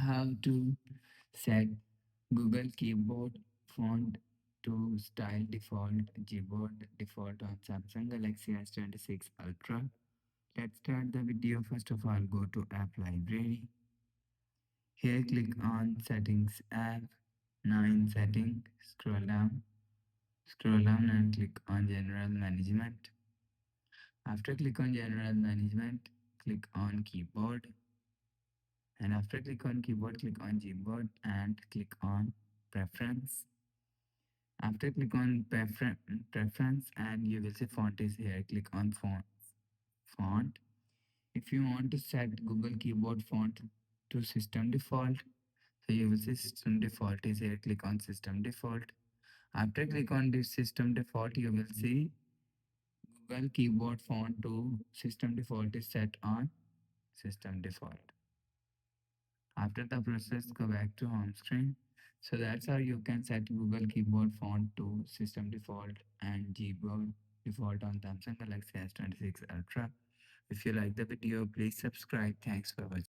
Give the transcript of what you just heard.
how to set Google Keyboard font to style default Gboard default on Samsung Galaxy S26 Ultra. Let's start the video. First of all, go to App Library. Here, click on Settings app. Now in Setting, scroll down and click on General Management. After click on General Management, click on Keyboard. And after click on Keyboard, click on Gboard and click on Preference. After click on preference and you will see font is here. Click on font. If you want to set Google Keyboard font to system default, so you will see system default is here. Click on system default. After click on this system default, you will see Google Keyboard font to system default is set on system default. After the process, go back to home screen. So that's how you can set Google Keyboard font to system default and Gboard default on Samsung Galaxy S26 Ultra. If you like the video, please subscribe. Thanks for watching.